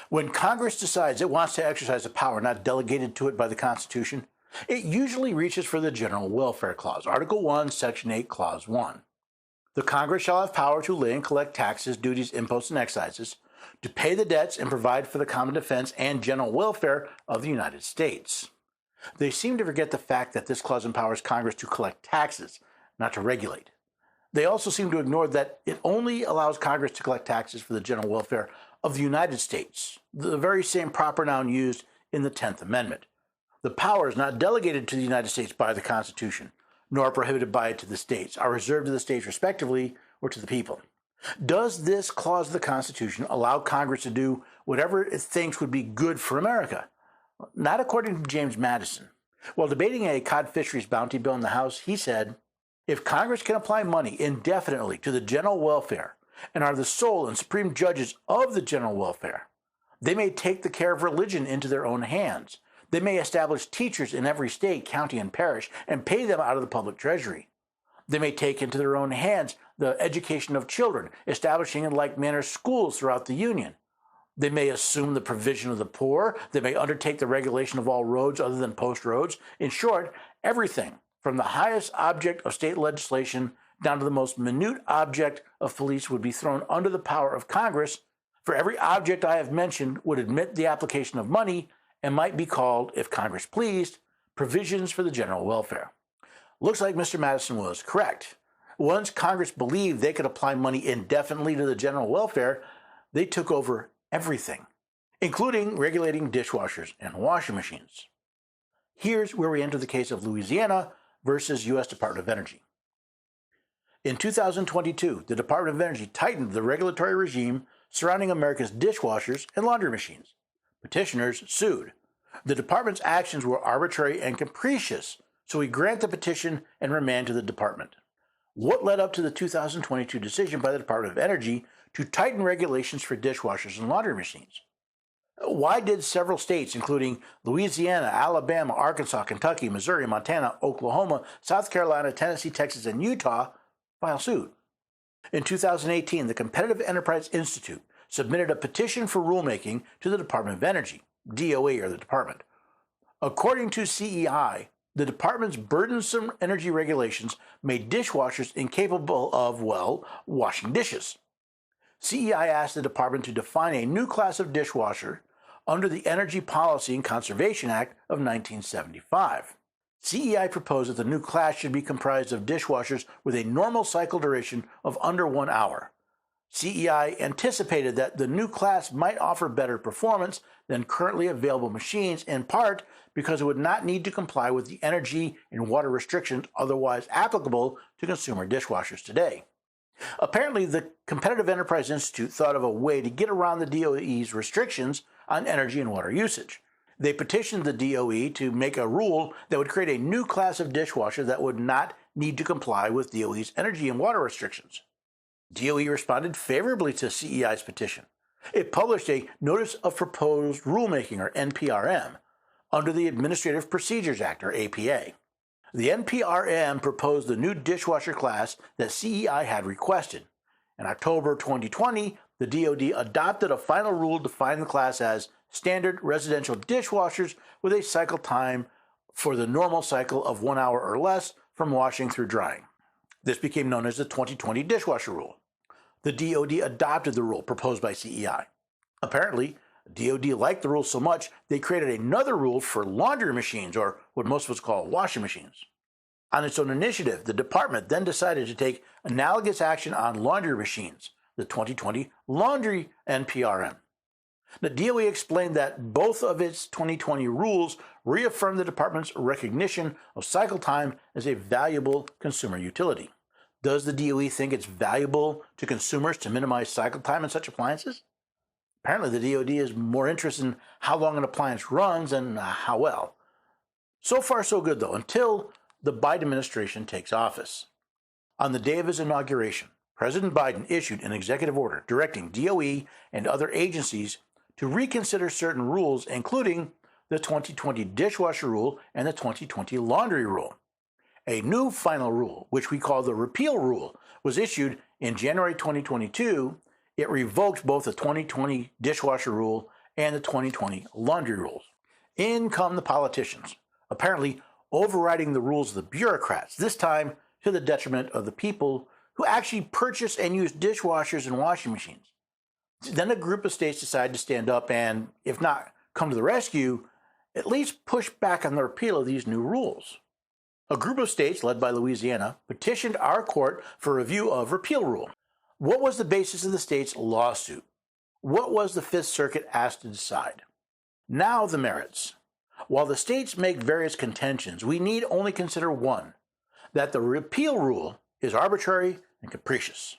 When Congress decides it wants to exercise a power not delegated to it by the Constitution, it usually reaches for the General Welfare Clause, Article 1, Section 8, Clause 1. The Congress shall have power to lay and collect taxes, duties, imposts, and excises, to pay the debts and provide for the common defense and general welfare of the United States. They seem to forget the fact that this clause empowers Congress to collect taxes, not to regulate. They also seem to ignore that it only allows Congress to collect taxes for the general welfare of the United States, the very same proper noun used in the 10th Amendment. The powers not delegated to the United States by the Constitution, nor prohibited by it to the states, are reserved to the states respectively or to the people. Does this clause of the Constitution allow Congress to do whatever it thinks would be good for America? Not according to James Madison. While debating a cod fisheries bounty bill in the House, he said, "If Congress can apply money indefinitely to the general welfare and are the sole and supreme judges of the general welfare, they may take the care of religion into their own hands. They may establish teachers in every state, county, and parish and pay them out of the public treasury. They may take into their own hands the education of children, establishing in like manner schools throughout the Union. They may assume the provision of the poor. They may undertake the regulation of all roads other than post roads. In short, everything from the highest object of state legislation down to the most minute object of police would be thrown under the power of Congress. For every object I have mentioned would admit the application of money and might be called, if Congress pleased, provisions for the general welfare." Looks like Mr. Madison was correct. Once Congress believed they could apply money indefinitely to the general welfare, they took over everything, including regulating dishwashers and washing machines. Here's where we enter the case of Louisiana versus U.S. Department of Energy. In 2022, the Department of Energy tightened the regulatory regime surrounding America's dishwashers and laundry machines. Petitioners sued. The department's actions were arbitrary and capricious, so we grant the petition and remand to the department. What led up to the 2022 decision by the Department of Energy to tighten regulations for dishwashers and laundry machines? Why did several states, including Louisiana, Alabama, Arkansas, Kentucky, Missouri, Montana, Oklahoma, South Carolina, Tennessee, Texas, and Utah, file suit? In 2018, the Competitive Enterprise Institute submitted a petition for rulemaking to the Department of Energy, DOE or the department. According to CEI, the department's burdensome energy regulations made dishwashers incapable of, well, washing dishes. CEI asked the department to define a new class of dishwasher under the Energy Policy and Conservation Act of 1975. CEI proposed that the new class should be comprised of dishwashers with a normal cycle duration of under 1 hour. CEI anticipated that the new class might offer better performance than currently available machines, in part because it would not need to comply with the energy and water restrictions otherwise applicable to consumer dishwashers today. Apparently, the Competitive Enterprise Institute thought of a way to get around the DOE's restrictions on energy and water usage. They petitioned the DOE to make a rule that would create a new class of dishwasher that would not need to comply with DOE's energy and water restrictions. DOE responded favorably to CEI's petition. It published a Notice of Proposed Rulemaking, or NPRM, under the Administrative Procedures Act, or APA. The NPRM proposed the new dishwasher class that CEI had requested. In October 2020, the DoD adopted a final rule defining the class as standard residential dishwashers with a cycle time for the normal cycle of 1 hour or less from washing through drying. This became known as the 2020 dishwasher rule. The DoD adopted the rule proposed by CEI. Apparently, DoD liked the rule so much, they created another rule for laundry machines, or what most of us call washing machines. On its own initiative, the department then decided to take analogous action on laundry machines, the 2020 Laundry NPRM. The DOE explained that both of its 2020 rules reaffirmed the department's recognition of cycle time as a valuable consumer utility. Does the DOE think it's valuable to consumers to minimize cycle time in such appliances? Apparently, the DoD is more interested in how long an appliance runs than how well. So far, so good, though, until the Biden administration takes office. On the day of his inauguration, President Biden issued an executive order directing DOE and other agencies to reconsider certain rules, including the 2020 dishwasher rule and the 2020 laundry rule. A new final rule, which we call the repeal rule, was issued in January 2022. It revoked both the 2020 dishwasher rule and the 2020 laundry rules. In come the politicians, apparently overriding the rules of the bureaucrats, this time to the detriment of the people who actually purchase and use dishwashers and washing machines. Then a group of states decide to stand up and, if not come to the rescue, at least push back on the repeal of these new rules. A group of states, led by Louisiana, petitioned our court for review of repeal rule. What was the basis of the state's lawsuit? What was the Fifth Circuit asked to decide? Now the merits. While the states make various contentions, we need only consider one, that the repeal rule is arbitrary and capricious.